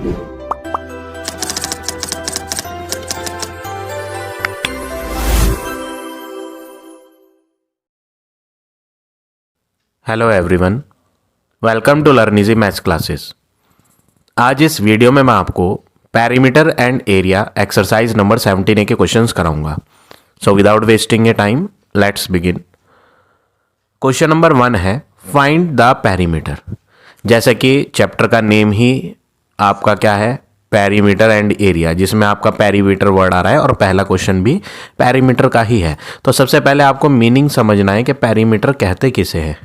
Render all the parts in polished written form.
Hello everyone, welcome to learn easy maths classes. आज इस video में मैं आपको perimeter and area exercise number 17A के क्वेश्चंस कराऊंगा। So without wasting a time let's begin. Question number 1 है find the perimeter. जैसे कि चैप्टर का नेम ही आपका क्या है, पेरीमीटर एंड एरिया, जिसमें आपका पेरीमीटर वर्ड आ रहा है और पहला क्वेश्चन भी पेरीमीटर का ही है। तो सबसे पहले आपको मीनिंग समझना है कि पेरीमीटर कहते किसे है,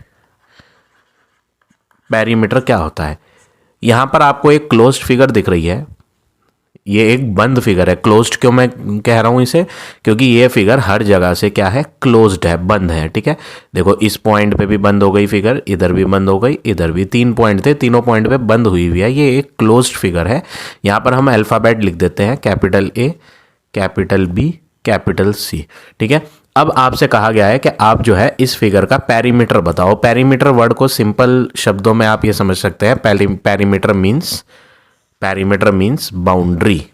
पेरीमीटर क्या होता है। यहाँ पर आपको एक क्लोज्ड फिगर दिख रही है, ये एक बंद फिगर है। क्लोज्ड क्यों मैं कह रहा हूँ इसे, क्योंकि ये फिगर हर जगह से क्या है, क्लोज्ड है, बंद है। ठीक है, देखो इस पॉइंट पे भी बंद हो गई फिगर, इधर भी बंद हो गई, इधर भी 3 पॉइंट थे, तीनों पॉइंट पे बंद हुई हुई है। ये एक क्लोज्ड फिगर है। यहाँ पर हम अल्फ़ाबेट लिख देते हैं, capital A, capital B, capital C। ठीक है, अब आपसे कहा गया है कि आप जो है इस फिगर का पेरीमीटर बताओ। पेरीमीटर वर्ड को सिंपल शब्दों में आप ये समझ सकते हैं, पेरीमीटर मीन्स बाउंड्री।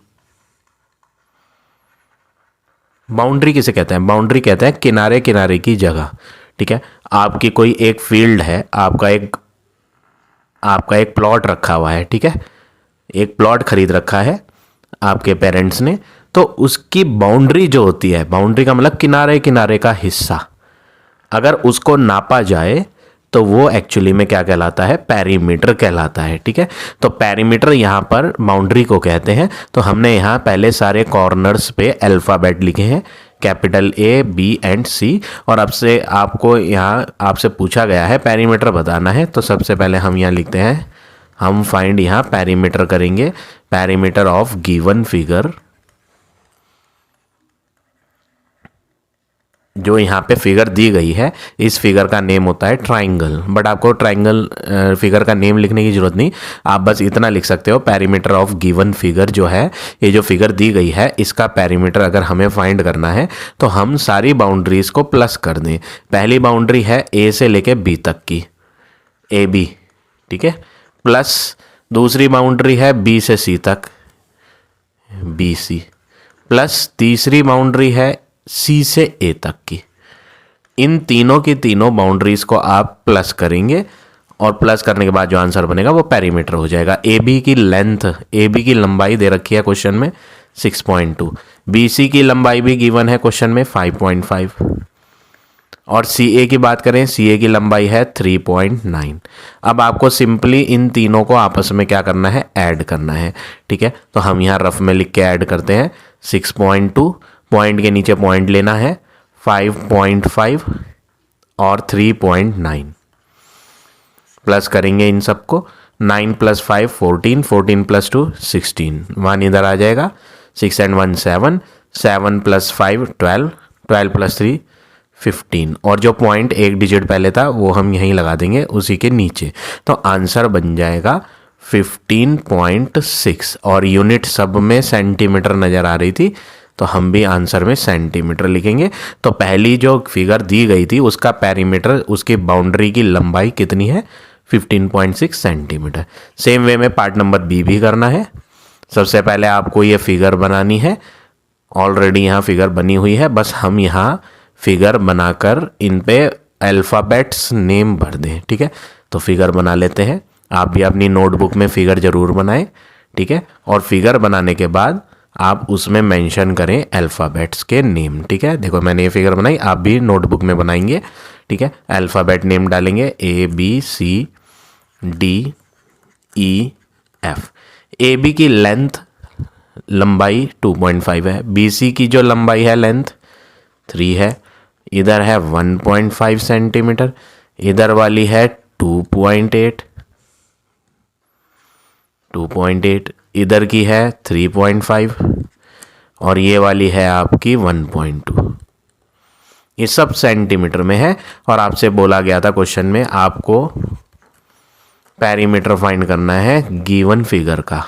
बाउंड्री किसे कहते हैं? बाउंड्री कहते हैं किनारे किनारे की जगह। ठीक है, आपकी कोई एक फील्ड है, आपका एक प्लॉट रखा हुआ है। ठीक है, एक प्लॉट खरीद रखा है आपके पेरेंट्स ने, तो उसकी बाउंड्री जो होती है, बाउंड्री का मतलब किनारे किनारे का हिस्सा, अगर उसको नापा जाए तो वो एक्चुअली में क्या कहलाता है, पेरीमीटर कहलाता है। ठीक है, तो पेरीमीटर यहाँ पर बाउंड्री को कहते हैं। तो हमने यहाँ पहले सारे कॉर्नर्स पे अल्फ़ाबेट लिखे हैं, capital A, B and C। और अब से आपको यहाँ आपसे पूछा गया है पेरीमीटर बताना है, तो सबसे पहले हम यहाँ लिखते हैं, हम फाइंड यहाँ पेरीमीटर करेंगे, पेरीमीटर ऑफ गिवन फिगर। जो यहाँ पे फिगर दी गई है, इस फिगर का नेम होता है ट्राइंगल। बट आपको ट्राइंगल फिगर का नेम लिखने की जरूरत नहीं, आप बस इतना लिख सकते हो, पेरीमीटर ऑफ गिवन फिगर जो है, ये जो फिगर दी गई है, इसका पेरीमीटर अगर हमें फाइंड करना है तो हम सारी बाउंड्रीज को प्लस कर दें। पहली बाउंड्री है A से लेके B तक की, AB। ठीक है, प्लस दूसरी बाउंड्री है B से C तक, BC, प्लस तीसरी बाउंड्री है C से A तक की। इन तीनों की तीनों बाउंड्रीज को आप प्लस करेंगे और प्लस करने के बाद जो आंसर बनेगा वो पेरीमीटर हो जाएगा। AB की लेंथ, AB की लंबाई दे रखी है क्वेश्चन में 6.2, BC की लंबाई भी गिवन है क्वेश्चन में 5.5, और CA की बात करें, CA की लंबाई है 3.9। अब आपको सिंपली इन तीनों को आपस में क्या करना है, ऐड करना है। ठीक है, तो हम यहाँ रफ में लिख के ऐड करते हैं, 6.2, पॉइंट के नीचे पॉइंट लेना है, 5.5 और 3.9, प्लस करेंगे इन सबको, 9 + 5 14, 14 + 2 16, 1 इधर आ जाएगा, 6 and 1 7, 7 + 5 12, 12 + 3 15, और जो पॉइंट एक डिजिट पहले था वो हम यहीं लगा देंगे उसी के नीचे। तो आंसर बन जाएगा 15.6, और यूनिट सब में सेंटीमीटर नज़र आ रही थी, तो हम भी आंसर में सेंटीमीटर लिखेंगे। तो पहली जो फिगर दी गई थी उसका पेरीमीटर, उसकी बाउंड्री की लंबाई कितनी है, 15.6 सेंटीमीटर। सेम वे में पार्ट नंबर B भी करना है। सबसे पहले आपको ये फिगर बनानी है, ऑलरेडी यहाँ फिगर बनी हुई है, बस हम यहाँ फिगर बनाकर इन पे अल्फ़ाबेट्स नेम भर दें। ठीक है, तो फिगर बना लेते हैं। आप भी अपनी नोटबुक में फिगर ज़रूर बनाएं। ठीक है, और फिगर बनाने के बाद आप उसमें मेंशन करें अल्फ़ाबेट्स के नेम। ठीक है, देखो मैंने ये फिगर बनाई, आप भी नोटबुक में बनाएंगे। ठीक है, अल्फ़ाबेट नेम डालेंगे A B C D E F। AB की लेंथ, लंबाई 2.5 है, BC की जो लंबाई है लेंथ 3 है, इधर है 1.5 सेंटीमीटर, इधर वाली है 2.8, इधर की है 3.5, और ये वाली है आपकी 1.2। ये सब सेंटीमीटर में है, और आपसे बोला गया था क्वेश्चन में आपको पेरीमीटर फाइंड करना है गिवन फिगर का,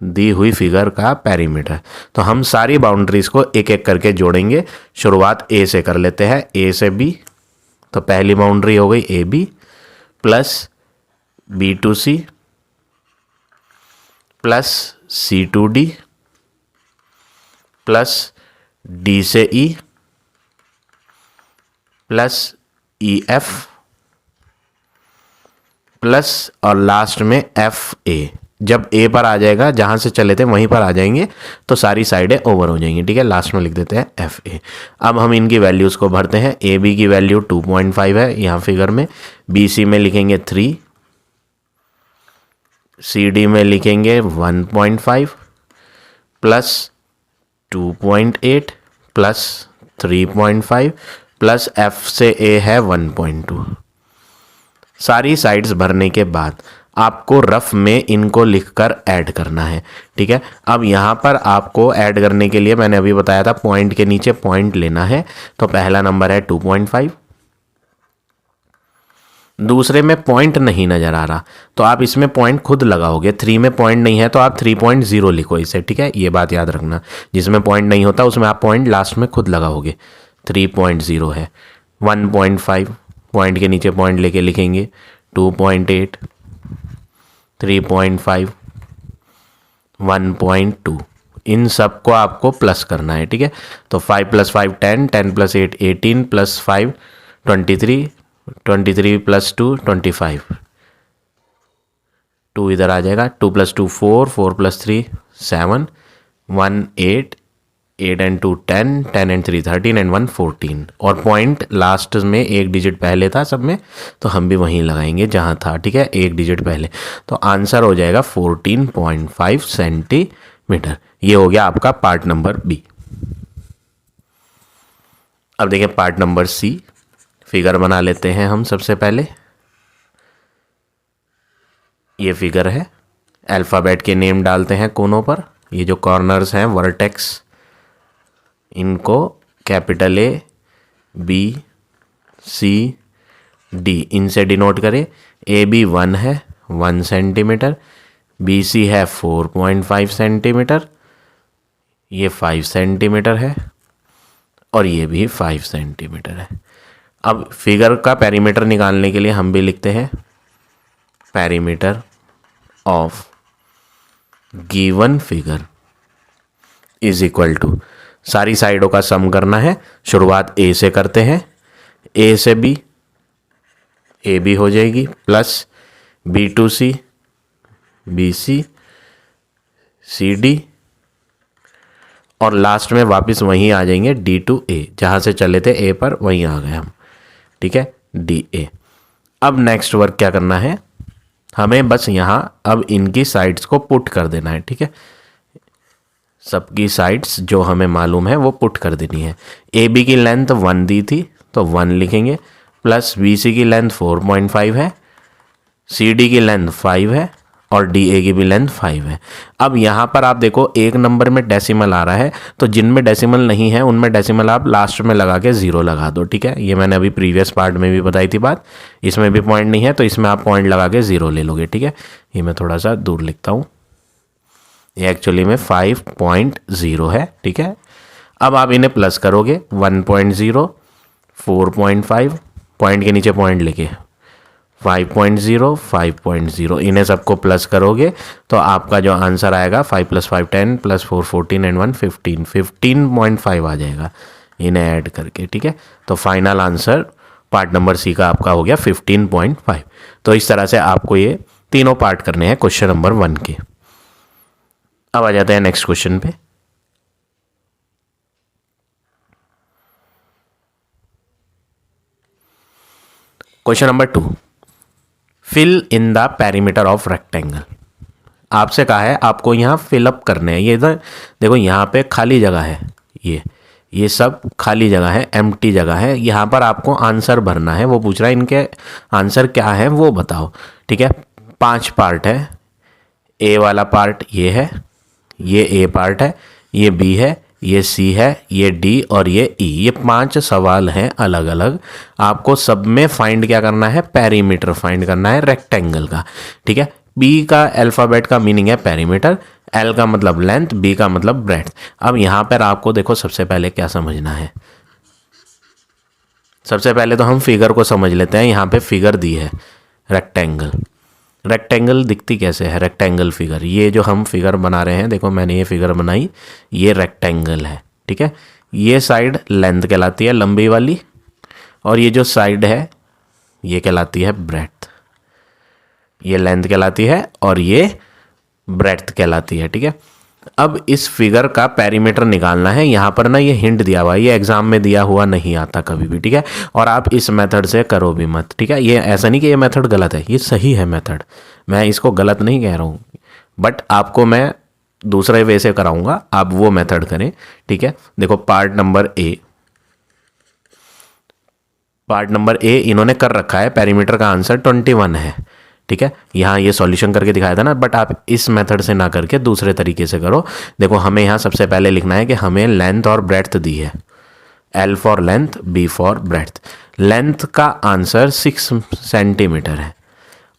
दी हुई फिगर का पेरीमीटर। तो हम सारी बाउंड्रीज को एक एक करके जोड़ेंगे। शुरुआत A से कर लेते हैं, A से B, तो पहली बाउंड्री हो गई AB plus B to C plus C2D plus D से E प्लस EF प्लस और लास्ट में FA। जब A पर आ जाएगा, जहाँ से चले थे वहीं पर आ जाएंगे तो सारी साइडें ओवर हो जाएंगी। ठीक है, लास्ट में लिख देते हैं FA। अब हम इनकी वैल्यूज़ को भरते हैं। AB की वैल्यू 2.5 है यहाँ फिगर में, BC में लिखेंगे 3, CD में लिखेंगे 1.5 प्लस 2.8 प्लस 3.5 प्लस F से A है 1.2। सारी साइड्स भरने के बाद आपको रफ में इनको लिखकर ऐड करना है। ठीक है, अब यहाँ पर आपको ऐड करने के लिए मैंने अभी बताया था पॉइंट के नीचे पॉइंट लेना है। तो पहला नंबर है 2.5, दूसरे में पॉइंट नहीं नज़र आ रहा तो आप इसमें पॉइंट खुद लगाओगे। 3 में पॉइंट नहीं है तो आप 3.0 लिखो इसे। ठीक है, ये बात याद रखना, जिसमें पॉइंट नहीं होता उसमें आप पॉइंट लास्ट में खुद लगाओगे। 3.0 है। 1.5 पॉइंट के नीचे पॉइंट लेके लिखेंगे। 2.8, 3.5, 1.2, इन सब को आपको प्लस करना है। ठीक है, तो 5 + 5 10, 10 + 8 18 + 5 23, 23 + 2 25, 2 इधर आ जाएगा। 2 + 2 4, 4 + 3 7, 1 8, 8 and 2 10, 10 and 3 13 and 1 14। और पॉइंट लास्ट में एक डिजिट पहले था सब में, तो हम भी वहीं लगाएंगे जहाँ था। ठीक है, एक डिजिट पहले, तो आंसर हो जाएगा 14.5 सेंटीमीटर। ये हो गया आपका पार्ट नंबर बी। अब देखिए पार्ट नंबर सी। फिगर बना लेते हैं हम सबसे पहले। ये फिगर है, अल्फ़ाबेट के नेम डालते हैं कोनों पर। ये जो कॉर्नर्स हैं वर्टेक्स, इनको capital A B C D इनसे डिनोट करें। AB 1 है 1 सेंटीमीटर, BC है 4.5 सेंटीमीटर, ये 5 सेंटीमीटर है और ये भी 5 सेंटीमीटर है। अब फिगर का पेरीमीटर निकालने के लिए हम भी लिखते हैं perimeter of given figure is equal to, सारी साइडों का सम करना है। शुरुआत A से करते हैं, A से B, AB हो जाएगी plus B to C, BC, CD और लास्ट में वापस वहीं आ जाएंगे D to A, जहाँ से चले थे A पर वहीं आ गए हम। ठीक है, DA। अब नेक्स्ट वर्क क्या करना है, हमें बस यहाँ अब इनकी साइड्स को पुट कर देना है। ठीक है, सबकी साइड्स जो हमें मालूम है वो पुट कर देनी है। AB की लेंथ 1 दी थी तो 1 लिखेंगे, प्लस BC की लेंथ 4.5 है, CD की लेंथ 5 है और DA की भी लेंथ 5 है। अब यहाँ पर आप देखो एक नंबर में डेसिमल आ रहा है, तो जिनमें डेसिमल नहीं है उनमें डेसिमल आप लास्ट में लगा के 0 लगा दो। ठीक है, ये मैंने अभी प्रीवियस पार्ट में भी बताई थी बात। इसमें भी पॉइंट नहीं है तो इसमें आप पॉइंट लगा के 0 ले लोगे। ठीक है, ये मैं थोड़ा सा दूर लिखता हूँ, ये एक्चुअली में 5.0 है। ठीक है, अब आप इन्हें प्लस करोगे 1.0, 4.5, पॉइंट के नीचे पॉइंट लेके 5.0, 5.0, इन्हें सबको प्लस करोगे तो आपका जो आंसर आएगा 5 + 5 10 + 4 14 and 1 15, 15.5 आ जाएगा इन्हें ऐड करके। ठीक है, तो final answer part number C का आपका हो गया 15.5। तो इस तरह से आपको ये तीनों पार्ट करने हैं क्वेश्चन नंबर 1 के। अब आ जाते हैं नेक्स्ट क्वेश्चन पे। Question number 2, fill in the perimeter of rectangle. आपसे कहा है आपको यहाँ फिलअप करने हैं। ये इधर देखो, यहाँ पे खाली जगह है, ये सब खाली जगह है, एम्प्टी जगह है। यहाँ पर आपको आंसर भरना है। वो पूछ रहा है इनके आंसर क्या है वो बताओ। ठीक है, 5 पार्ट है। ए वाला पार्ट ये है, ये ए पार्ट है, ये बी है, ये सी है, ये डी और ये ई। ये 5 सवाल हैं अलग अलग। आपको सब में फाइंड क्या करना है, पेरीमीटर फाइंड करना है रेक्टेंगल का। ठीक है, बी का अल्फ़ाबेट का मीनिंग है पेरीमीटर, एल का मतलब लेंथ, बी का मतलब ब्रेड्थ। अब यहाँ पर आपको देखो सबसे पहले क्या समझना है। सबसे पहले तो हम फिगर को समझ लेते हैं। यहाँ पे फिगर दी है रेक्टेंगल, रेक्टेंगल दिखती कैसे है, रेक्टेंगल फिगर, ये जो हम फिगर बना रहे हैं, देखो मैंने ये फिगर बनाई, ये रेक्टेंगल है, ठीक है। ये साइड लेंथ कहलाती है लंबी वाली, और ये जो साइड है ये कहलाती है ब्रेड्थ। ये लेंथ कहलाती है और ये ब्रेड्थ कहलाती है, ठीक है। अब इस फिगर का पेरीमीटर निकालना है। यहाँ पर ना ये हिंट दिया हुआ है, ये एग्जाम में दिया हुआ नहीं आता कभी भी, ठीक है। और आप इस मेथड से करो भी मत, ठीक है। ये ऐसा नहीं कि ये मेथड गलत है, ये सही है मेथड, मैं इसको गलत नहीं कह रहा हूँ, बट आपको मैं दूसरे वे से कराऊंगा, आप वो मेथड करें, ठीक है। देखो पार्ट नंबर ए इन्होंने कर रखा है, पेरीमीटर का आंसर 21 है, ठीक है। यहाँ ये सॉल्यूशन करके दिखाया था ना, बट आप इस मेथड से ना करके दूसरे तरीके से करो। देखो हमें यहाँ सबसे पहले लिखना है कि हमें लेंथ और ब्रेड्थ दी है, L for length, B for breadth. Length का आंसर 6 सेंटीमीटर है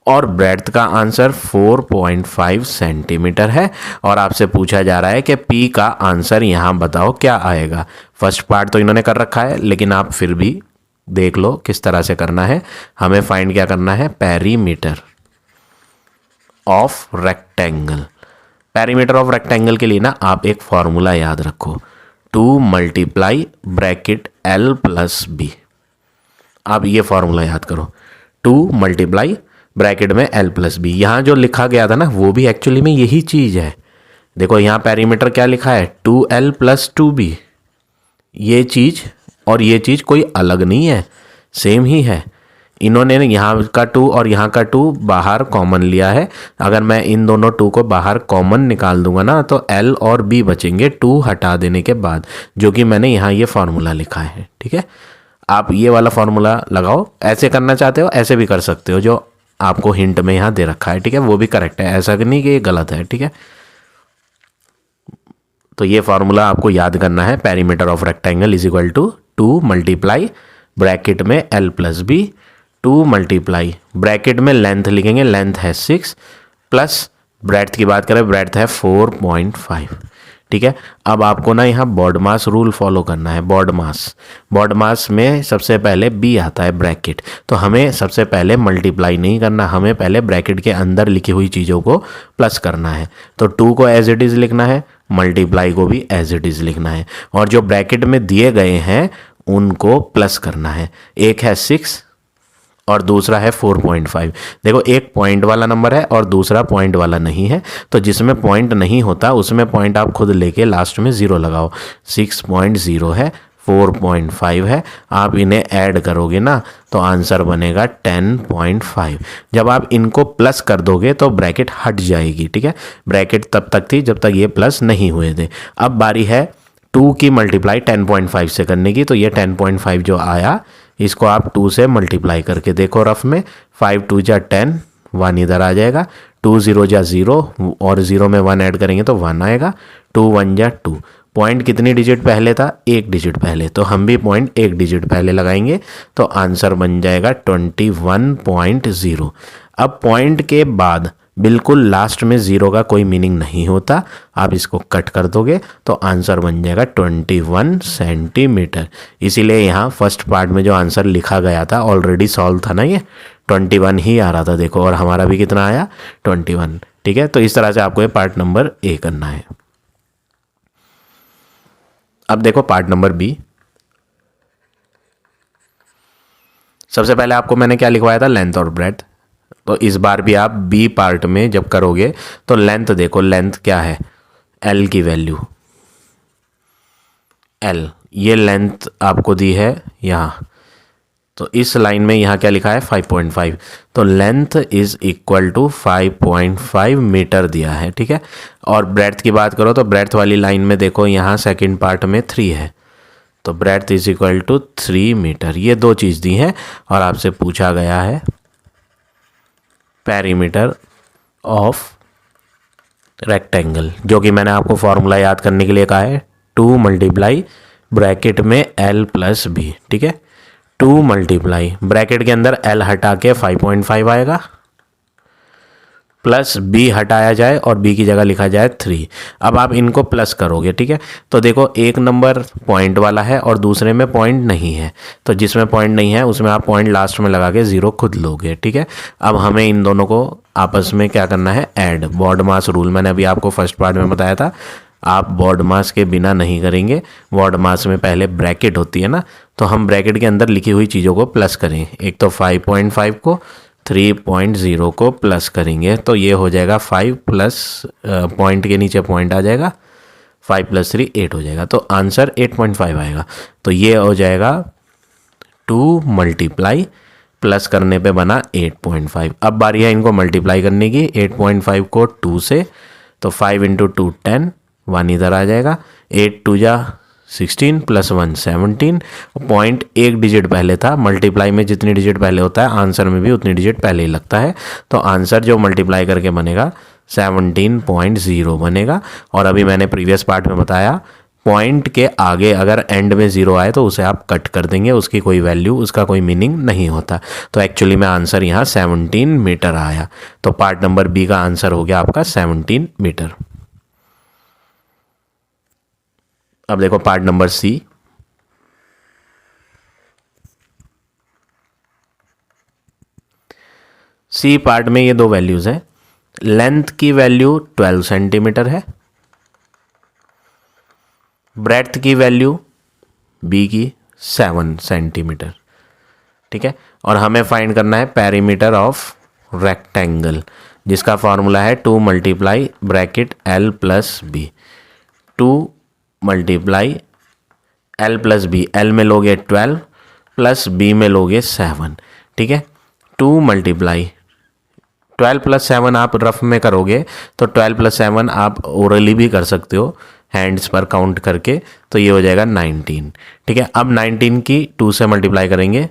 और ब्रेड्थ का आंसर 4.5 सेंटीमीटर है, और आपसे पूछा जा रहा है कि P का आंसर यहाँ बताओ क्या आएगा। फर्स्ट पार्ट तो इन्होंने कर रखा है, लेकिन आप फिर भी देख लो किस तरह से करना है। हमें फाइंड क्या करना है, perimeter of rectangle. Perimeter of rectangle के लिए ना आप एक फॉर्मूला याद रखो, 2 multiply bracket L plus B। आप ये फॉर्मूला याद करो, 2 मल्टीप्लाई ब्रैकेट में L प्लस B। यहाँ जो लिखा गया था ना वो भी एक्चुअली में यही चीज़ है। देखो यहाँ पेरीमीटर क्या लिखा है, 2L प्लस 2B। ये चीज़ और ये चीज़ कोई अलग नहीं है, सेम ही है। इन्होंने यहाँ का 2 और यहाँ का 2 बाहर कॉमन लिया है। अगर मैं इन दोनों 2 को बाहर कॉमन निकाल दूंगा ना, तो L और B बचेंगे 2 हटा देने के बाद, जो कि मैंने यहाँ ये फार्मूला लिखा है, ठीक है। आप ये वाला फार्मूला लगाओ, ऐसे करना चाहते हो ऐसे भी कर सकते हो, जो आपको हिंट में यहाँ दे रखा है, ठीक है, वो भी करेक्ट है, ऐसा नहीं कि ये गलत है, ठीक है। तो ये फार्मूला आपको याद करना है, perimeter of rectangle is equal to 2 multiply bracket में L plus B, 2 multiply bracket में लेंथ लिखेंगे, लेंथ है 6, प्लस ब्रेड्थ की बात करें, ब्रेड्थ है 4.5, ठीक है। अब आपको ना यहाँ बॉड मास रूल फॉलो करना है। बॉड मास में सबसे पहले B आता है ब्रैकेट, तो हमें सबसे पहले मल्टीप्लाई नहीं करना, हमें पहले ब्रैकेट के अंदर लिखी हुई चीज़ों को प्लस करना है। तो 2 को एज इट इज़ लिखना है, मल्टीप्लाई को भी एज इट इज़ लिखना है, और जो ब्रैकेट में दिए गए हैं उनको प्लस करना है। एक है 6 और दूसरा है 4.5। देखो एक पॉइंट वाला नंबर है और दूसरा पॉइंट वाला नहीं है, तो जिसमें पॉइंट नहीं होता उसमें पॉइंट आप खुद लेके लास्ट में 0 लगाओ। 6.0 है, 4.5 है, आप इन्हें ऐड करोगे ना तो आंसर बनेगा 10.5। जब आप इनको प्लस कर दोगे तो ब्रैकेट हट जाएगी, ठीक है। ब्रैकेट तब तक थी जब तक ये प्लस नहीं हुए थे। अब बारी है 2 की मल्टीप्लाई 10.5 से करने की, तो ये 10.5 जो आया इसको आप 2 से मल्टीप्लाई करके देखो रफ में, 5 2 जा 10, 1 इधर आ जाएगा, 2 0 जा 0 और 0 में 1 ऐड करेंगे तो 1 आएगा, 2 1 जा 2। पॉइंट कितनी डिजिट पहले था, 1 डिजिट पहले, तो हम भी पॉइंट 1 डिजिट पहले लगाएंगे, तो आंसर बन जाएगा 21.0। अब पॉइंट के बाद बिल्कुल लास्ट में 0 का कोई मीनिंग नहीं होता, आप इसको कट कर दोगे तो आंसर बन जाएगा 21 सेंटीमीटर। इसीलिए यहाँ फर्स्ट पार्ट में जो आंसर लिखा गया था ऑलरेडी सॉल्व था ना, ये 21 ही आ रहा था, देखो, और हमारा भी कितना आया 21, ठीक है। तो इस तरह से आपको ये पार्ट नंबर A करना है। अब देखो पार्ट नंबर B। सबसे पहले आपको मैंने क्या लिखवाया था, लेंथ और ब्रेड्थ। तो इस बार भी आप B पार्ट में जब करोगे तो लेंथ देखो, लेंथ क्या है, L की वैल्यू L, ये लेंथ आपको दी है यहाँ, तो इस लाइन में यहाँ क्या लिखा है 5.5, तो length is equal to 5.5 metre दिया है, ठीक है। और ब्रेड्थ की बात करो तो ब्रेड्थ वाली लाइन में देखो यहाँ सेकंड पार्ट में 3 है, तो breadth is equal to 3 metre. ये दो चीज़ दी हैं और आपसे पूछा गया है पेरीमीटर ऑफ रेक्टेंगल, जो कि मैंने आपको फॉर्मूला याद करने के लिए कहा है, 2 मल्टीप्लाई ब्रैकेट में L प्लस B, ठीक है। 2 मल्टीप्लाई ब्रैकेट के अंदर L हटा के 5.5 आएगा, प्लस बी हटाया जाए और बी की जगह लिखा जाए 3। अब आप इनको प्लस करोगे, ठीक है। तो देखो एक नंबर पॉइंट वाला है और दूसरे में पॉइंट नहीं है, तो जिसमें पॉइंट नहीं है उसमें आप पॉइंट लास्ट में लगा के 0 खुद लोगे, ठीक है। अब हमें इन दोनों को आपस में क्या करना है, ऐड। बॉड मास रूल मैंने अभी आपको फर्स्ट पार्ट में बताया था, आप बॉड मास के बिना नहीं करेंगे। बॉड मास में पहले ब्रैकेट होती है ना, तो हम ब्रैकेट के अंदर लिखी हुई चीज़ों को प्लस करें। एक तो 5.5 को 3.0 को प्लस करेंगे तो ये हो जाएगा 5 प्लस पॉइंट के नीचे पॉइंट आ जाएगा, 5 + 3 8 हो जाएगा, तो आंसर 8.5 आएगा। तो ये हो जाएगा 2 मल्टीप्लाई प्लस करने पे बना 8.5। अब बारी है इनको मल्टीप्लाई करने की, 8.5 को 2 से, तो 5 × 2 10, 1 इधर आ जाएगा, 8 2 जा 16 + 1 17। पॉइंट एक डिजिट पहले था, मल्टीप्लाई में जितनी डिजिट पहले होता है आंसर में भी उतनी डिजिट पहले ही लगता है, तो आंसर जो मल्टीप्लाई करके बनेगा 17.0 बनेगा। और अभी मैंने प्रीवियस पार्ट में बताया, पॉइंट के आगे अगर एंड में 0 आए तो उसे आप कट कर देंगे, उसकी कोई वैल्यू, उसका कोई मीनिंग नहीं होता। तो एक्चुअली में आंसर यहाँ 17 मीटर आया। तो पार्ट नंबर बी का आंसर हो गया आपका 17 मीटर। अब देखो part number C. C part में ये दो वैल्यूज हैं। लेंथ की वैल्यू 12 सेंटीमीटर है, ब्रेड्थ की वैल्यू बी की 7 सेंटीमीटर, ठीक है। और हमें फाइंड करना है पेरीमीटर ऑफ रेक्टेंगल, जिसका फॉर्मूला है 2 multiply bracket L + B, 2 multiply L + B, L में लोगे 12 प्लस B में लोगे 7, ठीक है। 2 मल्टीप्लाई 12 + 7 आप रफ में करोगे तो 12 + 7 आप ओरली भी कर सकते हो हैंड्स पर काउंट करके, तो ये हो जाएगा 19, ठीक है। अब 19 की 2 से मल्टीप्लाई करेंगे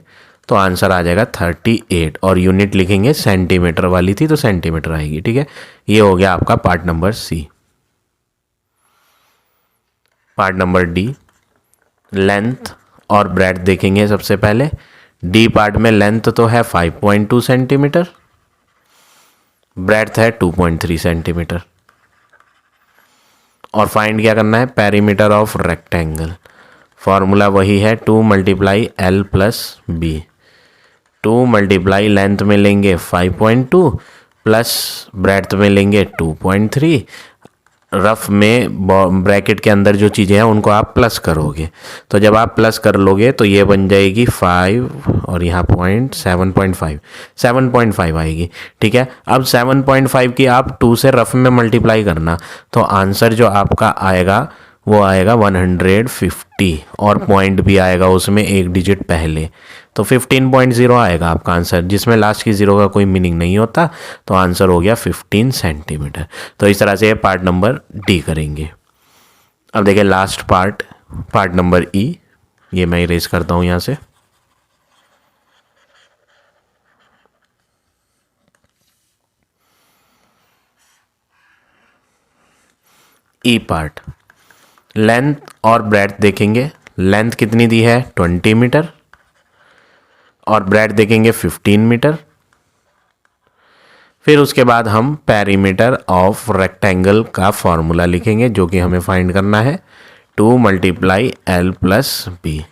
तो आंसर आ जाएगा 38, और यूनिट लिखेंगे, सेंटीमीटर वाली थी तो सेंटीमीटर आएगी, ठीक है। ये हो गया आपका part number C. Part number D, length और ब्रेड्थ देखेंगे सबसे पहले। डी पार्ट में लेंथ तो है 5.2 सेंटीमीटर, ब्रेड्थ है 2.3 सेंटीमीटर। और फाइंड क्या करना है, पेरीमीटर ऑफ रेक्टेंगल। फॉर्मूला वही है 2 multiply L + B, 2 multiply length में लेंगे 5.2 प्लस ब्रेड्थ में लेंगे 2.3। रफ में ब्रैकेट के अंदर जो चीज़ें हैं उनको आप प्लस करोगे, तो जब आप प्लस कर लोगे तो ये बन जाएगी 5 और यहाँ पॉइंट 7.5 आएगी, ठीक है। अब 7.5 की आप 2 से रफ में मल्टीप्लाई करना, तो आंसर जो आपका आएगा वो आएगा 150, और पॉइंट भी आएगा उसमें एक डिजिट पहले, तो 15.0 आएगा आपका आंसर, जिसमें लास्ट की 0 का कोई मीनिंग नहीं होता। तो आंसर हो गया 15 सेंटीमीटर। तो इस तरह से पार्ट नंबर डी करेंगे। अब देखिए लास्ट पार्ट, पार्ट नंबर ई, ये मैं इरेज करता हूँ यहाँ से। ई पार्ट, लेंथ और ब्रेड्थ देखेंगे। लेंथ कितनी दी है 20 मीटर, और ब्रेड्थ देखेंगे 15 मीटर। फिर उसके बाद हम पेरीमीटर ऑफ रेक्टेंगल का फॉर्मूला लिखेंगे, जो कि हमें फाइंड करना है 2 मल्टीप्लाई L + B,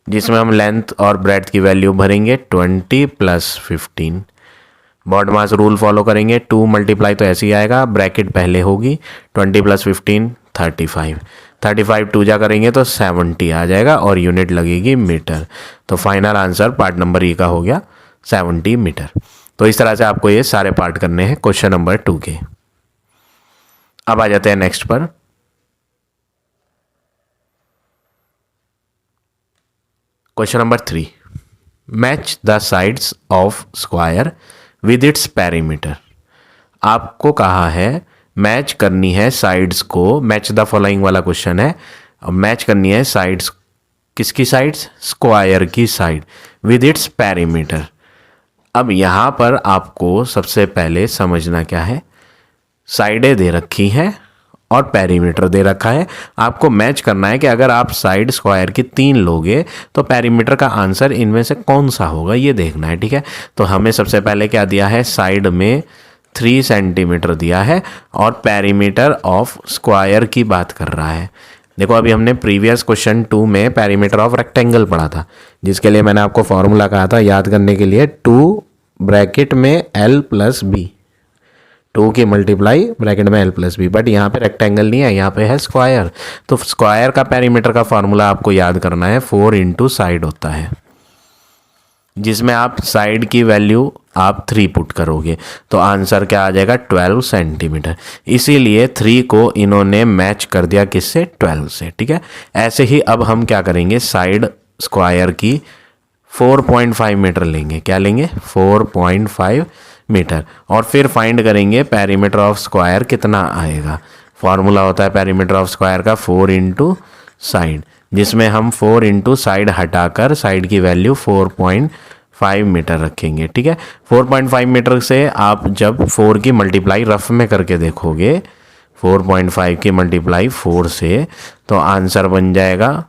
जिसमें हम लेंथ और ब्रेड्थ की वैल्यू भरेंगे 20 + 15। बॉड मास रूल फॉलो करेंगे, 2 मल्टीप्लाई तो ऐसे ही आएगा, ब्रैकेट पहले होगी, 20 + 15 35, 35 2 जा करेंगे तो 70 आ जाएगा, और यूनिट लगेगी मीटर। तो फाइनल आंसर पार्ट नंबर ई का हो गया 70 मीटर। तो इस तरह से आपको ये सारे पार्ट करने हैं क्वेश्चन नंबर 2 के। अब आ जाते हैं नेक्स्ट पर। Question number 3, match the sides of square with its perimeter. आपको कहा है मैच करनी है साइड्स को, मैच द फॉलोइंग वाला क्वेश्चन है। मैच करनी है साइड्स, किसकी साइड्स, स्क्वायर की साइड, विद इट्स पेरीमीटर। अब यहाँ पर आपको सबसे पहले समझना क्या है, साइडें दे रखी हैं और पेरीमीटर दे रखा है। आपको मैच करना है कि अगर आप साइड स्क्वायर की 3 लोगे तो पेरीमीटर का आंसर इनमें से कौन सा होगा, ये देखना है, ठीक है। तो हमें सबसे पहले क्या दिया है, साइड में 3 सेंटीमीटर दिया है और पेरीमीटर ऑफ स्क्वायर की बात कर रहा है। देखो अभी हमने प्रीवियस क्वेश्चन 2 में पेरीमीटर ऑफ रेक्टेंगल पढ़ा था, जिसके लिए मैंने आपको फॉर्मूला कहा था याद करने के लिए, 2 ब्रैकेट में l प्लस बी, 2 की मल्टीप्लाई ब्रैकेट में l प्लस बी, बट यहाँ पे रेक्टेंगल नहीं है, यहाँ पे है स्क्वायर। तो स्क्वायर का पेरीमीटर का फॉर्मूला आपको याद करना है, 4 इंटू साइड होता है, जिसमें आप साइड की वैल्यू आप 3 पुट करोगे तो आंसर क्या आ जाएगा 12 सेंटीमीटर। इसीलिए 3 को इन्होंने मैच कर दिया किससे, 12 से। ठीक है, ऐसे ही अब हम क्या करेंगे, साइड स्क्वायर की 4.5 मीटर लेंगे। क्या लेंगे, 4.5 मीटर, और फिर फाइंड करेंगे पेरीमीटर ऑफ स्क्वायर कितना आएगा। फॉर्मूला होता है पेरीमीटर ऑफ स्क्वायर का 4 इंटू साइड, जिसमें हम 4 इंटू साइड हटाकर साइड की वैल्यू 4.5 मीटर रखेंगे। ठीक है, 4.5 मीटर से आप जब 4 की मल्टीप्लाई रफ में करके देखोगे, 4.5 की मल्टीप्लाई 4 से, तो आंसर बन जाएगा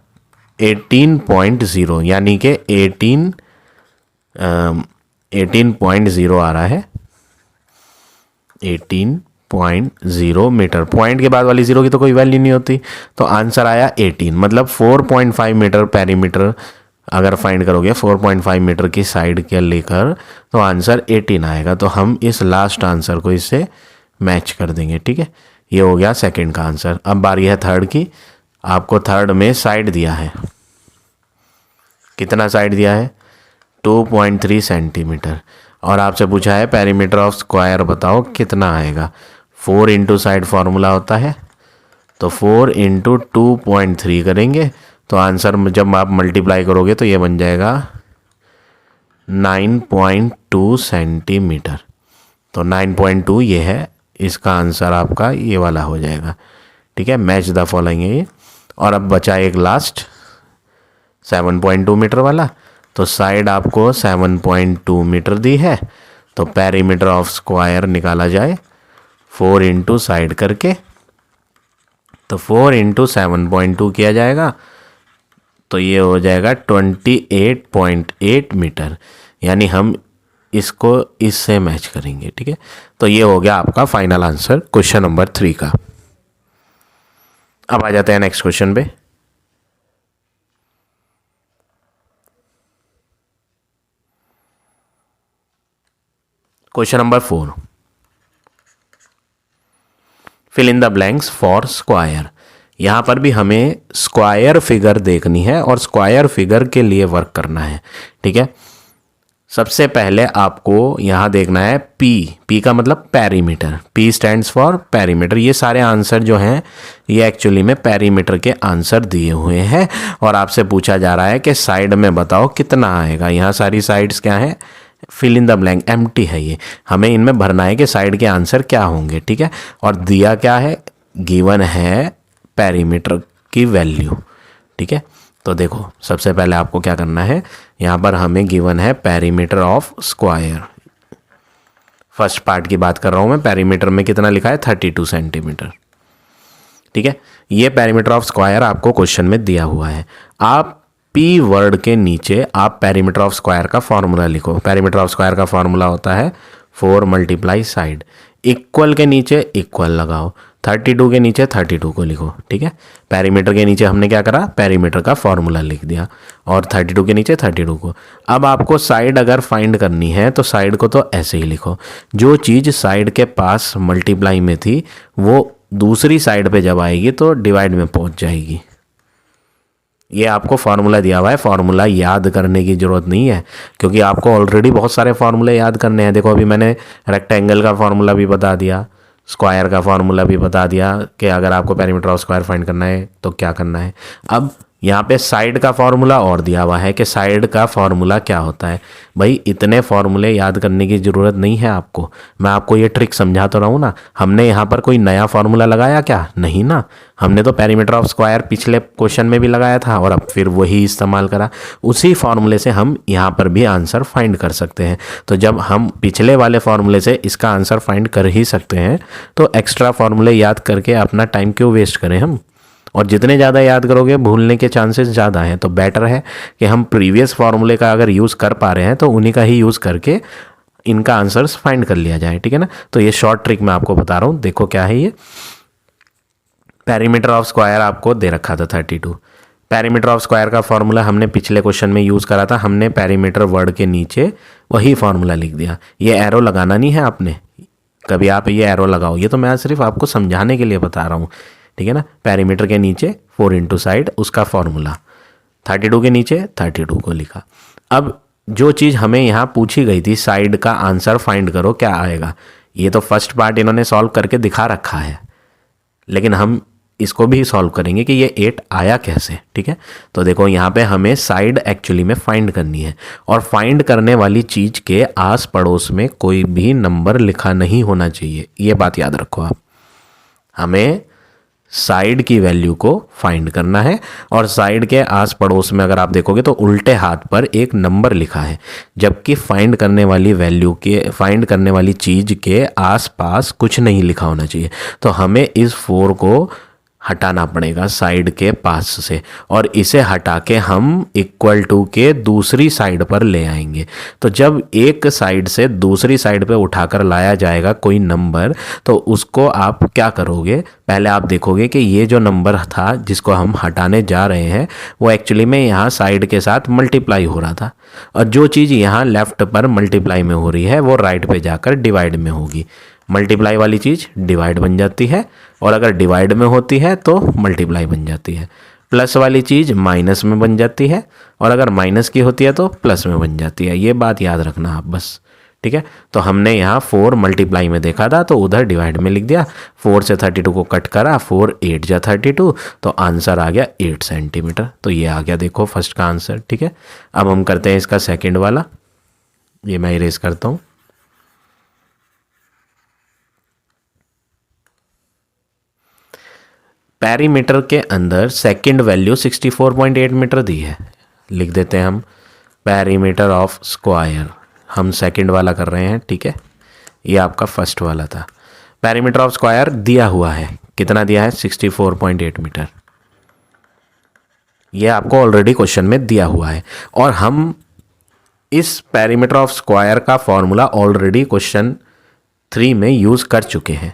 18.0, यानी कि 18.0 आ रहा है, 18.0 मीटर। पॉइंट के बाद वाली 0 की तो कोई वैल्यू नहीं होती, तो आंसर आया 18, मतलब 4.5 मीटर पेरीमीटर अगर फाइंड करोगे 4.5 मीटर की साइड के लेकर, तो आंसर 18 आएगा। तो हम इस लास्ट आंसर को इससे मैच कर देंगे। ठीक है, ये हो गया सेकंड का आंसर। अब बारी है थर्ड की। आपको थर्ड में साइड दिया है, कितना साइड दिया है, 2.3 सेंटीमीटर, और आपसे पूछा है पेरीमीटर ऑफ स्क्वायर बताओ कितना आएगा। 4 इंटू साइड फार्मूला होता है, तो 4 इंटू 2.3 करेंगे तो आंसर जब आप मल्टीप्लाई करोगे तो ये बन जाएगा 9.2 सेंटीमीटर। तो 9.2 ये है, इसका आंसर आपका ये वाला हो जाएगा। ठीक है, मैच द फॉलोइंग है ये। और अब बचा एक लास्ट 7.2 मीटर वाला, तो साइड आपको 7.2 मीटर दी है, तो पेरीमीटर ऑफ स्क्वायर निकाला जाए 4 इंटू साइड करके, तो 4 इंटू 7.2 किया जाएगा, तो ये हो जाएगा 28.8 मीटर, यानी हम इसको इससे मैच करेंगे। ठीक है, तो ये हो गया आपका फाइनल आंसर क्वेश्चन नंबर 3 का। अब आ जाते हैं नेक्स्ट क्वेश्चन पे। Question number 4, fill in the blanks for square. यहाँ पर भी हमें स्क्वायर फिगर देखनी है और स्क्वायर फिगर के लिए वर्क करना है। ठीक है, सबसे पहले आपको यहाँ देखना है पी का मतलब perimeter, P stands for perimeter. ये सारे आंसर जो हैं ये एक्चुअली में पेरीमीटर के आंसर दिए हुए हैं, और आपसे पूछा जा रहा है कि साइड में बताओ कितना आएगा। यहाँ सारी साइड्स क्या हैं, fill in the blank, empty है ये, हमें इनमें भरना है कि साइड के आंसर क्या होंगे। ठीक है, और दिया क्या है, गिवन है पेरीमीटर की वैल्यू। ठीक है, तो देखो सबसे पहले आपको क्या करना है, यहाँ पर हमें गिवन है perimeter of square. First part की बात कर रहा हूँ मैं, पेरीमीटर में कितना लिखा है 32 सेंटीमीटर। ठीक है, ये पेरीमीटर ऑफ स्क्वायर आपको क्वेश्चन में दिया हुआ है। आप पी वर्ड के नीचे आप पेरीमीटर ऑफ स्क्वायर का फॉर्मूला लिखो। पेरीमीटर ऑफ स्क्वायर का फॉर्मूला होता है 4 मल्टीप्लाई साइड, इक्वल के नीचे इक्वल लगाओ, 32 के नीचे 32 को लिखो। ठीक है, पेरीमीटर के नीचे हमने क्या करा, पेरीमीटर का फॉर्मूला लिख दिया, और 32 के नीचे 32 को। अब आपको साइड अगर फाइंड करनी है तो साइड को तो ऐसे ही लिखो, जो चीज़ साइड के पास मल्टीप्लाई में थी वो दूसरी साइड पे जब आएगी तो डिवाइड में पहुंच जाएगी। ये आपको फार्मूला दिया हुआ है, फार्मूला याद करने की ज़रूरत नहीं है, क्योंकि आपको ऑलरेडी बहुत सारे फार्मूले याद करने हैं। देखो अभी मैंने रेक्टेंगल का फार्मूला भी बता दिया, स्क्वायर का फार्मूला भी बता दिया कि अगर आपको पेरीमीटर ऑफ स्क्वायर फाइंड करना है तो क्या करना है। अब यहाँ पे साइड का फार्मूला और दिया हुआ है कि साइड का फार्मूला क्या होता है। भाई इतने फार्मूले याद करने की ज़रूरत नहीं है आपको, मैं आपको ये ट्रिक समझा तो रहा हूँ ना। हमने यहाँ पर कोई नया फार्मूला लगाया क्या, नहीं ना, हमने तो पेरीमीटर ऑफ स्क्वायर पिछले क्वेश्चन में भी लगाया था और अब फिर वही इस्तेमाल करा। उसी फार्मूले से हम यहाँ पर भी आंसर फाइंड कर सकते हैं। तो जब हम पिछले वाले फार्मूले से इसका आंसर फाइंड कर ही सकते हैं तो एक्स्ट्रा फार्मूले याद करके अपना टाइम क्यों वेस्ट करें हम। और जितने ज़्यादा याद करोगे भूलने के चांसेस ज़्यादा हैं, तो बेटर है कि हम प्रीवियस फार्मूले का अगर यूज़ कर पा रहे हैं तो उन्हीं का ही यूज़ करके इनका आंसर्स फाइंड कर लिया जाए, ठीक है ना। तो ये शॉर्ट ट्रिक मैं आपको बता रहा हूँ। देखो क्या है ये, पेरीमीटर ऑफ स्क्वायर आपको दे रखा था 32। पेरीमीटर ऑफ स्क्वायर का फॉर्मूला हमने पिछले क्वेश्चन में यूज़ करा था, हमने पेरीमीटर वर्ड के नीचे वही फॉर्मूला लिख दिया। ये एरो लगाना नहीं है आपने, कभी आप ये एरो लगाओ, ये तो मैं सिर्फ आपको समझाने के लिए बता रहा हूँ, ठीक है ना। पेरीमीटर के नीचे 4 इंटू साइड उसका फॉर्मूला, 32 के नीचे 32 को लिखा। अब जो चीज़ हमें यहाँ पूछी गई थी, साइड का आंसर फाइंड करो, क्या आएगा। ये तो फर्स्ट पार्ट इन्होंने सॉल्व करके दिखा रखा है, लेकिन हम इसको भी सॉल्व करेंगे कि ये 8 आया कैसे, ठीक है। तो देखो यहाँ पे हमें साइड एक्चुअली में फाइंड करनी है, और फाइंड करने वाली चीज़ के आस पड़ोस में कोई भी नंबर लिखा नहीं होना चाहिए, ये बात याद रखो आप। हमें साइड की वैल्यू को फाइंड करना है, और साइड के आस पड़ोस में अगर आप देखोगे तो उल्टे हाथ पर एक नंबर लिखा है, जबकि फाइंड करने वाली वैल्यू के, फाइंड करने वाली चीज़ के आसपास कुछ नहीं लिखा होना चाहिए। तो हमें इस 4 को हटाना पड़ेगा साइड के पास से, और इसे हटा के हम इक्वल टू के दूसरी साइड पर ले आएंगे। तो जब एक साइड से दूसरी साइड पे उठाकर लाया जाएगा कोई नंबर, तो उसको आप क्या करोगे, पहले आप देखोगे कि ये जो नंबर था जिसको हम हटाने जा रहे हैं वो एक्चुअली में यहाँ साइड के साथ मल्टीप्लाई हो रहा था, और जो चीज़ यहाँ लेफ्ट पर मल्टीप्लाई में हो रही है वो राइट पे जाकर डिवाइड में होगी। मल्टीप्लाई वाली चीज़ डिवाइड बन जाती है, और अगर डिवाइड में होती है तो मल्टीप्लाई बन जाती है। प्लस वाली चीज़ माइनस में बन जाती है, और अगर माइनस की होती है तो प्लस में बन जाती है। ये बात याद रखना आप बस, ठीक है। तो हमने यहाँ 4 मल्टीप्लाई में देखा था तो उधर डिवाइड में लिख दिया, 4 से 32 को कट करा, 4 8 जा 32, तो आंसर आ गया 8 सेंटीमीटर। तो ये आ गया देखो फर्स्ट का आंसर, ठीक है। अब हम करते हैं इसका सेकेंड वाला, ये मैं इरेज करता हूँ। पेरीमीटर के अंदर सेकंड वैल्यू 64.8 मीटर दी है, लिख देते हैं हम पेरीमीटर ऑफ स्क्वायर। हम सेकंड वाला कर रहे हैं, ठीक है। ये आपका फर्स्ट वाला था। पेरीमीटर ऑफ स्क्वायर दिया हुआ है, कितना दिया है, 64.8 मीटर। ये आपको ऑलरेडी क्वेश्चन में दिया हुआ है, और हम इस पेरीमीटर ऑफ स्क्वायर का फॉर्मूला ऑलरेडी क्वेश्चन 3 में यूज़ कर चुके हैं।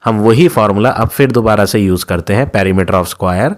हम वही फार्मूला अब फिर दोबारा से यूज़ करते हैं। Perimeter of square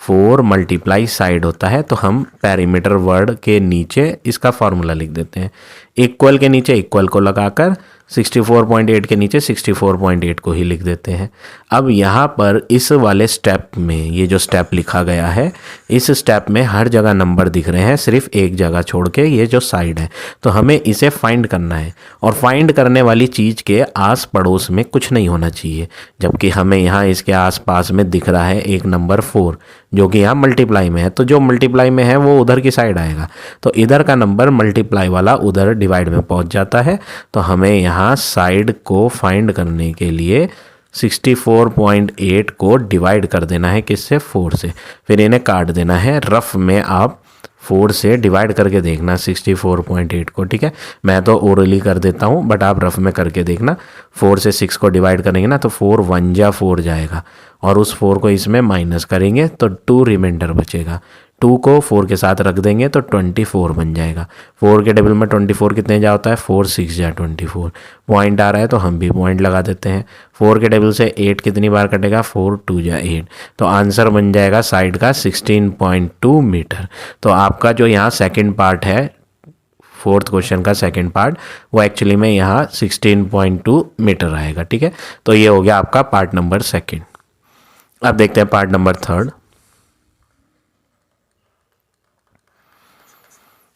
4 multiply side होता है, तो हम पेरीमीटर वर्ड के नीचे इसका फार्मूला लिख देते हैं। इक्वल के नीचे इक्वल को लगाकर 64.8 के नीचे 64.8 को ही लिख देते हैं। अब यहाँ पर इस वाले स्टेप में, ये जो स्टेप लिखा गया है, इस स्टेप में हर जगह नंबर दिख रहे हैं, सिर्फ एक जगह छोड़ के, ये जो साइड है। तो हमें इसे फाइंड करना है, और फाइंड करने वाली चीज़ के आस पड़ोस में कुछ नहीं होना चाहिए, जबकि हमें यहाँ इसके आस पास में दिख रहा है एक नंबर 4 जो कि यहाँ मल्टीप्लाई में है। तो जो मल्टीप्लाई में है वो उधर की साइड आएगा, तो इधर का नंबर मल्टीप्लाई वाला उधर डिवाइड में पहुँच जाता है। तो हमें यहाँ साइड को फाइंड करने के लिए 64.8 को डिवाइड कर देना है, किससे, 4 से, फिर इन्हें काट देना है। रफ में आप 4 से डिवाइड करके देखना 64.8 को, ठीक है। मैं तो ओरली कर देता हूँ, बट आप रफ में करके देखना। 4 से 6 को डिवाइड करेंगे ना तो 4 1 जा 4 जाएगा, और उस 4 को इसमें माइनस करेंगे तो 2 रिमाइंडर बचेगा। 2 को 4 के साथ रख देंगे तो 24 बन जाएगा। 4 के टेबल में 24 कितने जा होता है, 4 6 जा 24। पॉइंट आ रहा है तो हम भी पॉइंट लगा देते हैं। 4 के टेबल से 8 कितनी बार कटेगा, 4 2 जा 8। तो आंसर बन जाएगा साइड का 16.2 मीटर। तो आपका जो यहाँ सेकंड पार्ट है, फोर्थ क्वेश्चन का सेकंड पार्ट, वो एक्चुअली में यहाँ 16.2 मीटर आएगा, ठीक है। तो ये हो गया आपका पार्ट नंबर सेकंड। अब देखते हैं पार्ट नंबर थर्ड।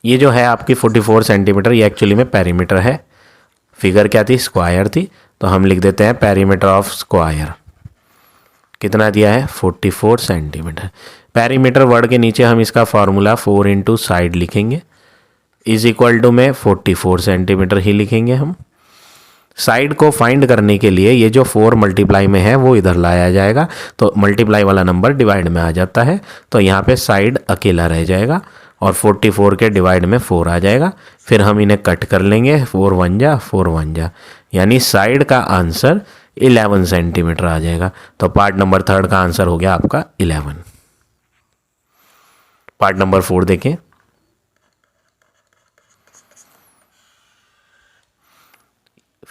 ये जो है आपकी 44 सेंटीमीटर, ये एक्चुअली में पेरीमीटर है। फिगर क्या थी, स्क्वायर थी, तो हम लिख देते हैं पेरीमीटर ऑफ स्क्वायर। कितना दिया है, 44 सेंटीमीटर। पेरीमीटर वर्ड के नीचे हम इसका फॉर्मूला 4 इंटू साइड लिखेंगे, इज इक्वल टू में 44 सेंटीमीटर ही लिखेंगे हम। साइड को फाइंड करने के लिए ये जो 4 मल्टीप्लाई में है वो इधर लाया जाएगा, तो मल्टीप्लाई वाला नंबर डिवाइड में आ जाता है, तो यहाँ पे साइड अकेला रह जाएगा, और 44 के डिवाइड में 4 आ जाएगा। फिर हम इन्हें कट कर लेंगे, 4 1 जा 4 1 जा, यानी साइड का आंसर 11 सेंटीमीटर आ जाएगा। तो पार्ट नंबर थर्ड का आंसर हो गया आपका 11। पार्ट नंबर 4 देखें।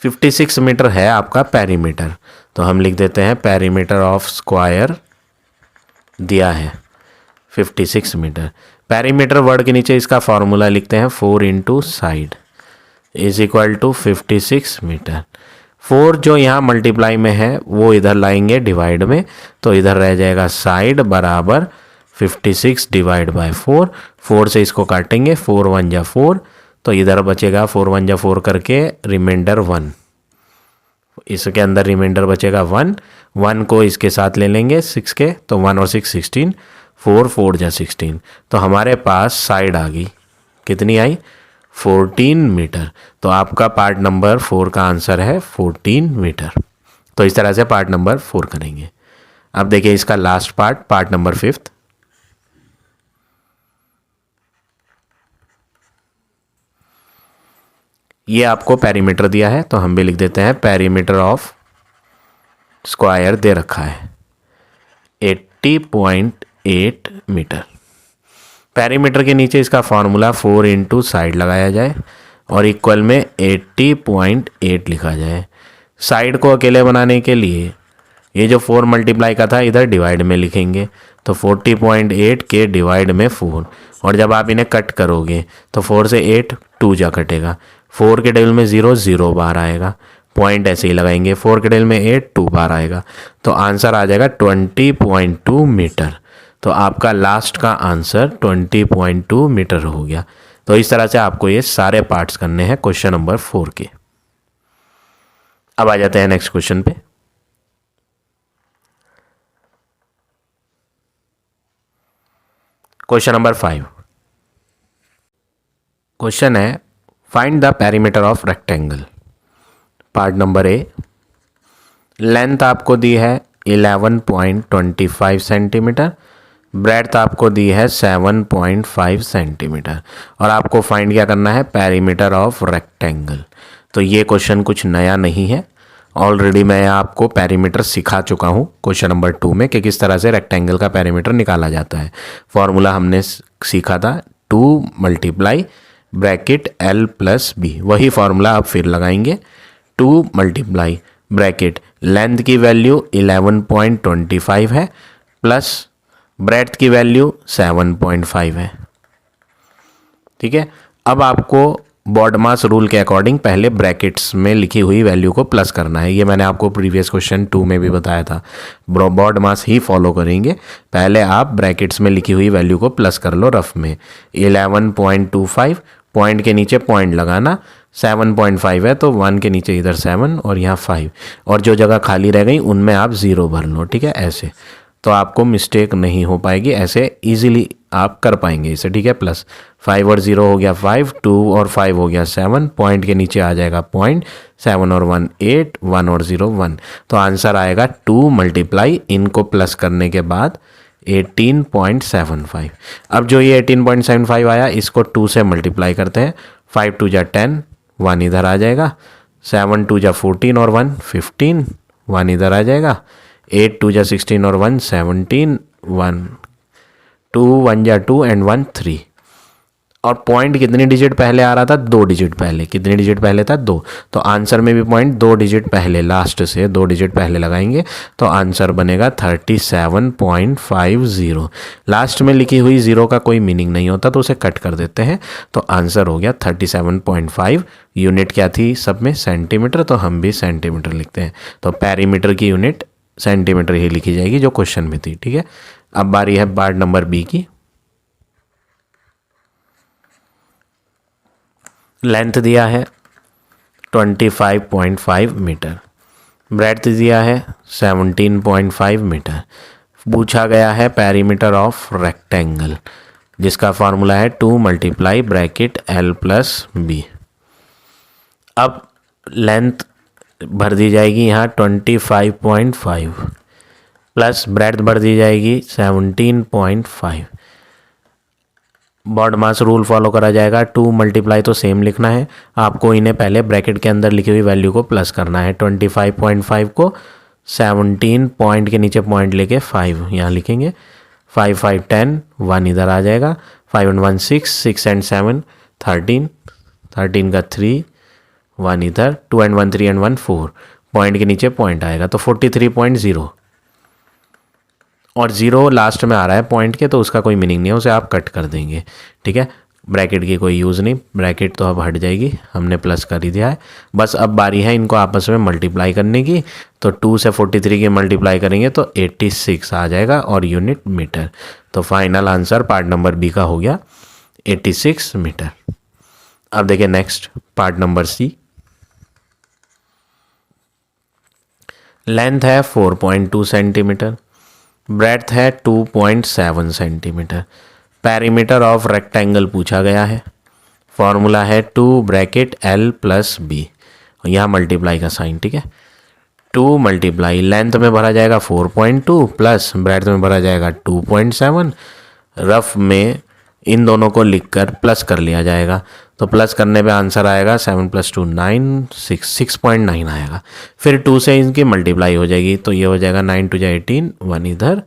56 मीटर है आपका पेरीमीटर, तो हम लिख देते हैं पेरीमीटर ऑफ स्क्वायर दिया है 56 मीटर। पेरीमीटर वर्ड के नीचे इसका फॉर्मूला लिखते हैं 4 into side is equal to 56 metre. 4 जो यहाँ मल्टीप्लाई में है वो इधर लाएंगे डिवाइड में, तो इधर रह जाएगा साइड बराबर 56 डिवाइड बाय 4। 4 से इसको काटेंगे, 4 1 जा 4, तो इधर बचेगा 4 1 जा 4 करके रिमाइंडर 1, इसके अंदर रिमाइंडर बचेगा 1। 1 को इसके साथ ले लेंगे 6 के, तो 1 और 6 16, 4 4 जा 16, तो हमारे पास साइड आ गई, कितनी आई 14 मीटर। तो आपका पार्ट नंबर 4 का आंसर है 14 मीटर। तो इस तरह से पार्ट नंबर 4 करेंगे। अब देखिए इसका लास्ट पार्ट नंबर 5। ये आपको पेरीमीटर दिया है, तो हम भी लिख देते हैं पेरीमीटर ऑफ स्क्वायर दे रखा है 80.8 मीटर। पेरीमीटर के नीचे इसका फॉर्मूला 4 इंटू साइड लगाया जाए और इक्वल में 80.8 लिखा जाए। साइड को अकेले बनाने के लिए ये जो 4 मल्टीप्लाई का था इधर डिवाइड में लिखेंगे, तो 40.8 के डिवाइड में 4, और जब आप इन्हें कट करोगे तो 4 से 8 2 जा कटेगा, 4 के टेबल में 0 0 बाहर आएगा, पॉइंट ऐसे ही लगाएंगे, 4 के टेबल में 8 2 बाहर आएगा, तो आंसर आ जाएगा 20.2 मीटर। तो आपका लास्ट का आंसर 20.2 मीटर हो गया। तो इस तरह से आपको ये सारे पार्ट्स करने हैं क्वेश्चन नंबर 4 के। अब आ जाते हैं नेक्स्ट क्वेश्चन पे। Question number 5। क्वेश्चन है find the perimeter of rectangle. Part number A, length आपको दी है 11.25 सेंटीमीटर, ब्रेड्थ आपको दी है 7.5 सेंटीमीटर, और आपको फाइंड क्या करना है पेरीमीटर ऑफ रेक्टेंगल। तो ये क्वेश्चन कुछ नया नहीं है, ऑलरेडी मैं आपको पेरीमीटर सिखा चुका हूँ क्वेश्चन नंबर 2 में कि किस तरह से रेक्टेंगल का पेरीमीटर निकाला जाता है। फॉर्मूला हमने सीखा था 2 multiply bracket L plus B, वही फॉर्मूला आप फिर लगाएंगे। 2 मल्टीप्लाई ब्रैकेट लेंथ की वैल्यू 11.25 है प्लस ब्रेड्थ की वैल्यू 7.5 है। ठीक है, अब आपको बॉडमास रूल के अकॉर्डिंग पहले ब्रैकेट्स में लिखी हुई वैल्यू को प्लस करना है। ये मैंने आपको प्रीवियस क्वेश्चन 2 में भी बताया था, बॉडमास ही फॉलो करेंगे। पहले आप ब्रैकेट्स में लिखी हुई वैल्यू को प्लस कर लो रफ में। 11.25 पॉइंट के नीचे पॉइंट लगाना, 7.5 है तो 1 के नीचे इधर 7 और यहाँ 5, और जो जगह खाली रह गई उनमें आप 0 भर लो। ठीक है, ऐसे तो आपको मिस्टेक नहीं हो पाएगी, ऐसे इजीली आप कर पाएंगे इसे। ठीक है, प्लस 5 और 0 हो गया 5, 2 और 5 हो गया 7, पॉइंट के नीचे आ जाएगा पॉइंट, 7 और 1 8, 1 और 0 1, तो आंसर आएगा 2 मल्टीप्लाई इनको प्लस करने के बाद 18.75। अब जो ये 18.75 आया इसको 2 से मल्टीप्लाई करते हैं, 5 2 जा 10, 1 इधर आ जाएगा, 7 2 जा 14 और 1 15, 1 इधर आ जाएगा, 8 2 जा 16 और 1 17, 1 2 1 जा 2 एंड 1 3। और पॉइंट कितनी डिजिट पहले आ रहा था, 2 डिजिट पहले। कितनी डिजिट पहले था, 2, तो आंसर में भी पॉइंट 2 डिजिट पहले, लास्ट से 2 डिजिट पहले लगाएंगे, तो आंसर बनेगा 37.50। लास्ट में लिखी हुई 0 का कोई मीनिंग नहीं होता तो उसे कट कर देते हैं, तो आंसर हो गया 37.5। यूनिट क्या थी सब में, सेंटीमीटर, तो हम भी सेंटीमीटर लिखते हैं। तो पेरीमीटर की यूनिट सेंटीमीटर ही लिखी जाएगी जो क्वेश्चन में थी। ठीक है, अब बारी है पार्ट नंबर बी की। लेंथ दिया है 25.5 मीटर, ब्रेड्थ दिया है 17.5 मीटर, पूछा गया है पेरीमीटर ऑफ रेक्टेंगल जिसका फॉर्मूला है 2 multiply bracket L plus B। अब लेंथ भर दी जाएगी यहाँ 25.5 प्लस ब्रेड्थ भर दी जाएगी 17.5। बॉडमास रूल फॉलो करा जाएगा, 2 मल्टीप्लाई तो सेम लिखना है आपको, इन्हें पहले ब्रैकेट के अंदर लिखी हुई वैल्यू को प्लस करना है। 25.5 को 17 पॉइंट के नीचे पॉइंट लेके 5 यहाँ लिखेंगे, 5 5 10, 1 इधर आ जाएगा, 5 and 1 6, 6 and 7 13, 13 का 3, 1 इधर, 2 एंड 1 3 एंड 1 4, पॉइंट के नीचे पॉइंट आएगा तो 43.0, और 0 लास्ट में आ रहा है पॉइंट के, तो उसका कोई मीनिंग नहीं है, उसे आप कट कर देंगे। ठीक है, ब्रैकेट की कोई यूज़ नहीं, ब्रैकेट तो अब हट जाएगी, हमने प्लस कर ही दिया है। बस अब बारी है इनको आपस में मल्टीप्लाई करने की, तो 2 से 43 की मल्टीप्लाई करेंगे तो 86 आ जाएगा और यूनिट मीटर। तो final answer part number B का हो गया 86 मीटर। अब देखिए next part number C. Length है 4.2 सेंटीमीटर, ब्रेड्थ है 2.7 सेंटीमीटर, पेरीमीटर ऑफ रेक्टेंगल पूछा गया है। फॉर्मूला है 2 ब्रैकेट L प्लस B, यहाँ मल्टीप्लाई का साइन। ठीक है, 2 मल्टीप्लाई लेंथ में भरा जाएगा 4.2 प्लस ब्रेड्थ में भरा जाएगा 2.7, रफ में इन दोनों को लिखकर प्लस कर लिया जाएगा, तो प्लस करने पे आंसर आएगा 7 + 2 9, 6.9 आएगा। फिर 2 से इनकी मल्टीप्लाई हो जाएगी, तो ये हो जाएगा 9 2 18, 1 इधर,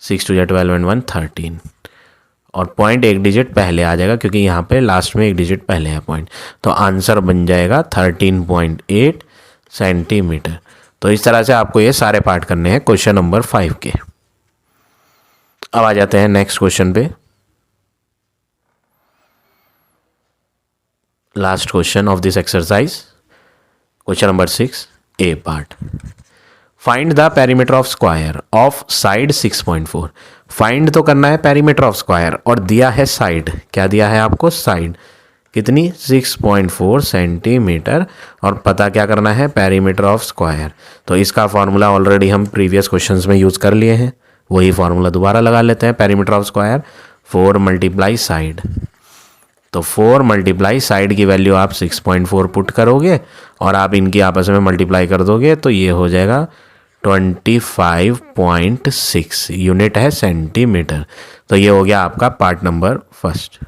6 2 12 एंड 1 13, और पॉइंट एक डिजिट पहले आ जाएगा क्योंकि यहाँ पे लास्ट में एक डिजिट पहले है पॉइंट, तो आंसर बन जाएगा 13.8 सेंटीमीटर। तो इस तरह से आपको ये सारे पार्ट करने हैं क्वेश्चन नंबर 5 के। अब आ जाते हैं नेक्स्ट क्वेश्चन पे। Last question of this exercise, question number 6 A part. Find the perimeter of square of side 6.4। Find तो करना है पेरीमीटर ऑफ स्क्वायर, और दिया है साइड, क्या दिया है आपको, साइड कितनी 6.4 सेंटीमीटर, और पता क्या करना है, पेरीमीटर ऑफ स्क्वायर। तो इसका फार्मूला ऑलरेडी हम प्रीवियस क्वेश्चंस में यूज़ कर लिए हैं, वही फार्मूला दोबारा लगा लेते हैं। Perimeter of square 4 multiply side, तो 4 मल्टीप्लाई साइड की वैल्यू आप 6.4 पुट करोगे और आप इनकी आपस में मल्टीप्लाई कर दोगे, तो ये हो जाएगा 25.6, यूनिट है सेंटीमीटर। तो ये हो गया आपका part number first.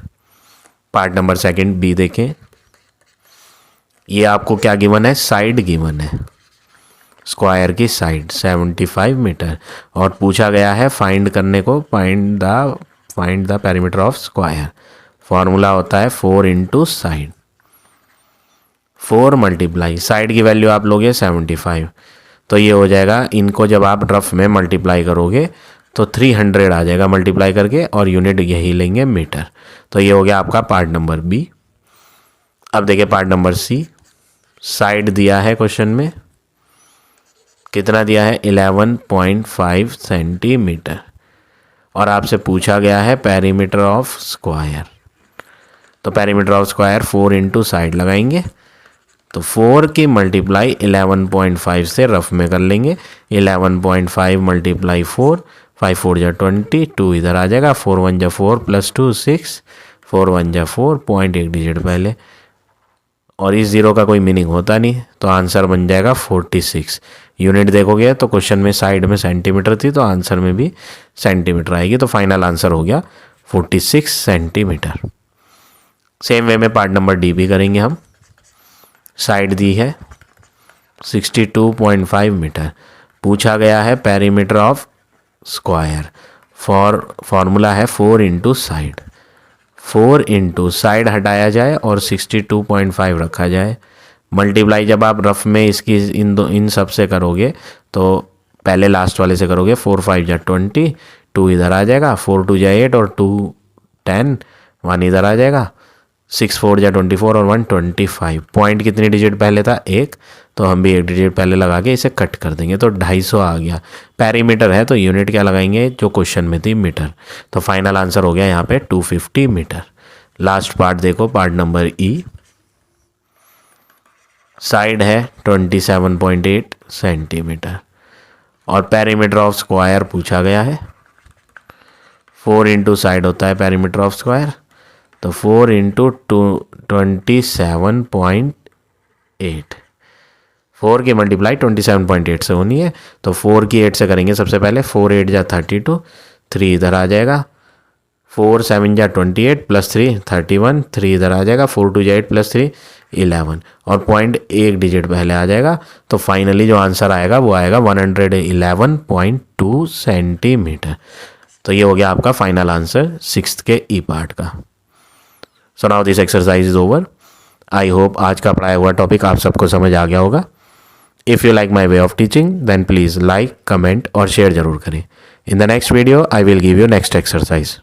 Part number second B देखें, ये आपको क्या गिवन है, साइड गिवन है, स्क्वायर की साइड 75 मीटर, और पूछा गया है फाइंड करने को, find the perimeter of square. Formula होता है 4 इंटू साइड, 4 मल्टीप्लाई साइड की वैल्यू आप लोगे 75, तो ये हो जाएगा, इनको जब आप रफ में मल्टीप्लाई करोगे तो 300 आ जाएगा मल्टीप्लाई करके, और यूनिट यही लेंगे मीटर। तो ये हो गया आपका पार्ट नंबर बी। अब देखिए पार्ट नंबर सी। साइड दिया है क्वेश्चन में, कितना दिया है 11.5 सेंटीमीटर, और आपसे पूछा गया है पेरीमीटर ऑफ स्क्वायर। तो perimeter of square 4 into side लगाएंगे, तो 4 की मल्टीप्लाई 11.5 से रफ में कर लेंगे, 11.5 मल्टीप्लाई 4, 5 4 जा 20, 2 इधर आ जाएगा, 4 1 जा 4 प्लस 2 6, 4 1 जा 4, पॉइंट एक डिजिट पहले, और इस जीरो का कोई मीनिंग होता नहीं, तो आंसर बन जाएगा 46। यूनिट देखोगे तो क्वेश्चन में साइड में सेंटीमीटर थी, तो आंसर में भी सेंटीमीटर आएगी, तो फाइनल आंसर हो गया 46 सेंटीमीटर। सेम वे में पार्ट नंबर डी भी करेंगे हम। साइड दी है 62.5 मीटर, पूछा गया है पेरीमीटर ऑफ स्क्वायर। फॉर्मूला है 4 इंटू साइड, 4 इंटू साइड हटाया जाए और 62.5 रखा जाए, मल्टीप्लाई जब आप रफ में इसकी इन सब से करोगे, तो पहले लास्ट वाले से करोगे, 4 5 जा 20, 2 इधर आ जाएगा, 4 2 जा 8 और 2 10, 1 इधर आ जाएगा, 6 4 जा 24 और 1 25। पॉइंट कितनी डिजिट पहले था, 1, तो हम भी एक डिजिट पहले लगा के इसे कट कर देंगे, तो 250 आ गया। पेरीमीटर है तो यूनिट क्या लगाएंगे, जो क्वेश्चन में थी, मीटर। तो फाइनल आंसर हो गया यहाँ पे 250 मीटर। लास्ट पार्ट देखो, पार्ट नंबर ई। साइड है 27.8 सेंटीमीटर, और पेरीमीटर ऑफ स्क्वायर पूछा गया है। 4 इंटू साइड होता है पेरीमीटर ऑफ स्क्वायर, तो 4 इंटू 27.8, 4 की मल्टीप्लाई 27.8 से होनी है, तो 4 की 8 से करेंगे सबसे पहले, 4 8 जा 32, 3 इधर आ जाएगा, 4 7 जा 28 प्लस 3 31, 3 इधर आ जाएगा, 4 2 जा 8 प्लस 3 11, और पॉइंट एक डिजिट पहले आ जाएगा, तो फाइनली जो आंसर आएगा वो आएगा 111.2 सेंटीमीटर। तो ये हो गया आपका फाइनल आंसर 6th के ई पार्ट का। So now this exercise is over. I hope आज का पढ़ाया हुआ टॉपिक आप सबको समझ आ गया होगा। If you like my way of teaching then please like, comment और शेयर जरूर करें। In the next video I will give you next exercise.